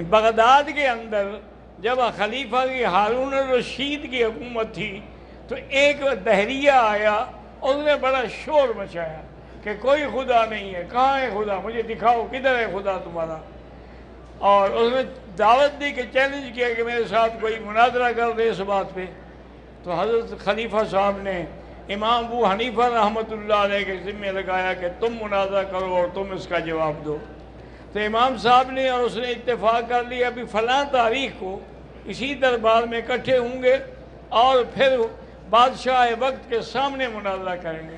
Baghdad کے اندر جب خلیفہ کی ہارون الرشید کی حکومت تھی تو ایک دہریہ آیا اور اس نے بڑا شور مچایا کہ کوئی خدا نہیں ہے، کہاں ہے خدا، مجھے دکھاؤ کدھر ہے خدا تمہارا. اور اس نے دعوت دی کہ چیلنج کیا کہ میرے ساتھ کوئی مناظرہ کر دے اس بات پہ. تو حضرت خلیفہ صاحب نے امام ابو حنیفہ رحمۃ اللہ علیہ کے ذمہ لگایا کہ تم مناظرہ کرو اور تم اس کا جواب دو. تو امام صاحب نے اور اس نے اتفاق کر لیا ابھی فلاں تاریخ کو اسی دربار میں اکٹھے ہوں گے اور پھر بادشاہ وقت کے سامنے مناظرہ کریں گے.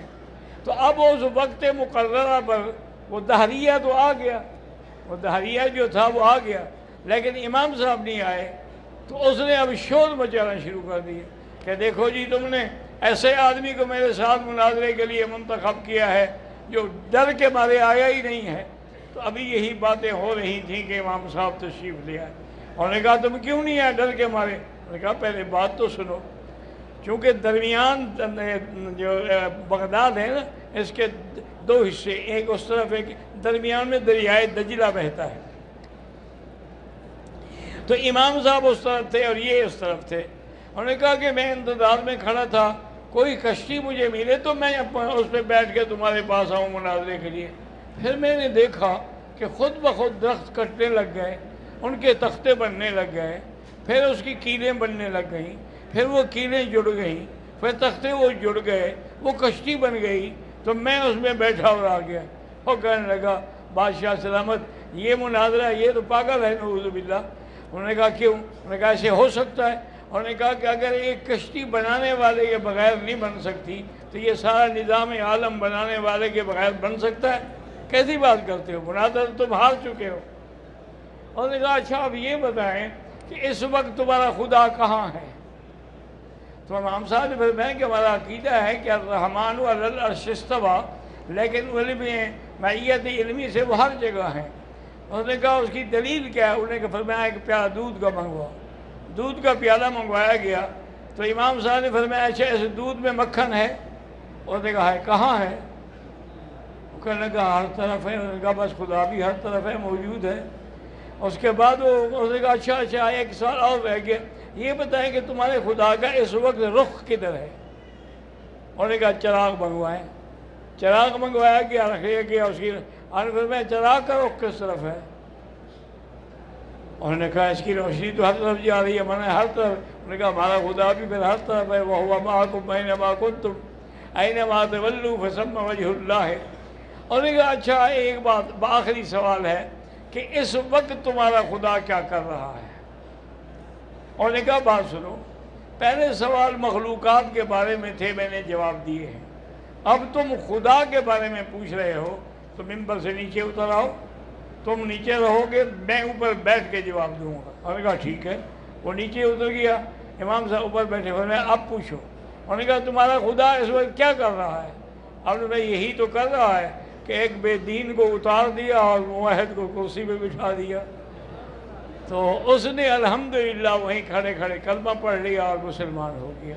تو اب اس وقت مقررہ پر وہ دہریہ تو آ گیا، وہ دہریہ جو تھا وہ آ گیا، لیکن امام صاحب نہیں آئے. تو اس نے اب شور مچانا شروع کر دیا کہ دیکھو جی تم نے ایسے آدمی کو میرے ساتھ مناظرے کے لیے منتخب کیا ہے جو ڈر کے مارے آیا ہی نہیں ہے. تو ابھی یہی باتیں ہو رہی تھیں کہ امام صاحب تشریف لے آئے. انہوں نے کہا تم کیوں نہیں آئے ڈر کے مارے؟ انہوں نے کہا پہلے بات تو سنو. چونکہ درمیان جو بغداد ہے نا اس کے دو حصے، ایک اس طرف ایک درمیان میں دریائے دجلہ بہتا ہے. تو امام صاحب اس طرف تھے اور یہ اس طرف تھے. انہوں نے کہا کہ میں انتظار میں کھڑا تھا کوئی کشتی مجھے ملے تو میں اس پہ بیٹھ کے تمہارے پاس آؤں مناظرے کے لیے. پھر میں نے دیکھا کہ خود بخود درخت کٹنے لگ گئے، ان کے تختے بننے لگ گئے، پھر اس کی کیلیں بننے لگ گئیں، پھر وہ کیلیں جڑ گئیں، پھر تختے وہ جڑ گئے، وہ کشتی بن گئی. تو میں اس میں بیٹھا اور آ گیا. وہ کہنے لگا بادشاہ سلامت یہ مناظرہ یہ تو پاگل ہے نعوذ باللہ. انہوں نے کہا کیوں؟ انہوں نے کہا ایسے ہو سکتا ہے؟ انہوں نے کہا کہ اگر ایک کشتی بنانے والے کے بغیر نہیں بن سکتی تو یہ سارا نظام عالم بنانے والے کے بغیر بن سکتا ہے؟ کیسی بات کرتے ہو، مناظرہ تم ہار چکے ہو. انہوں نے کہا اچھا اب یہ بتائیں کہ اس وقت تمہارا خدا کہاں ہے؟ تو امام صاحب نے فرمایا کہ ہمارا عقیدہ ہے کہ الرحمن علی العرش استویٰ، لیکن علم معیت علمی سے وہ ہر جگہ ہیں. انہوں نے کہا اس کی دلیل کیا ہے؟ انہوں نے فرمایا ایک پیالہ دودھ کا منگواؤ. دودھ کا پیالہ منگوایا گیا تو امام صاحب نے فرمایا اچھا اس دودھ میں مکھن ہے؟ انہوں نے کہا ہے. کہاں ہے؟ کہنے لگا ہر طرف ہے. انہوں نے کہا بس خدا بھی ہر طرف ہے، موجود ہے. اس کے بعد انہوں نے کہا اچھا ایک سوال اور رہ گیا، یہ بتائیں کہ تمہارے خدا کا اس وقت رخ کدھر ہے؟ انہوں نے کہا چراغ منگوائیں. چراغ منگوایا گیا، رکھا گیا اس کی. پھر میں چراغ کا رخ کس طرف ہے؟ انہوں نے کہا اس کی روشنی تو ہر طرف جا رہی ہے. میں نے ہر طرف. انہوں نے کہا ہمارا خدا بھی پھر ہر طرف ہے. وَهُوَ مَعَكُمْ أَيْنَمَا كُنتُمْ أَيْنَمَا تُوَلُّوا فَثَمَّ وَجْهُ اللَّهِ. انہوں نے کہا اچھا ایک بات آخری سوال ہے کہ اس وقت تمہارا خدا کیا کر رہا ہے؟ انہوں نے کہا بات سنو، پہلے سوال مخلوقات کے بارے میں تھے، میں نے جواب دیے ہیں. اب تم خدا کے بارے میں پوچھ رہے ہو تو ممبر سے نیچے اتر آؤ. تم نیچے رہو گے، میں اوپر بیٹھ کے جواب دوں گا. انہوں نے کہا ٹھیک ہے. وہ نیچے اتر گیا. امام صاحب اوپر بیٹھے ہوئے میں اب پوچھو. انہوں نے کہا تمہارا خدا اس وقت کیا کر رہا ہے؟ اب میں یہی تو کر رہا ہے کہ ایک بے دین کو اتار دیا اور موحد کو کرسی پہ بٹھا دیا. تو اس نے الحمدللہ وہیں کھڑے کھڑے کلمہ پڑھ لیا اور مسلمان ہو گیا.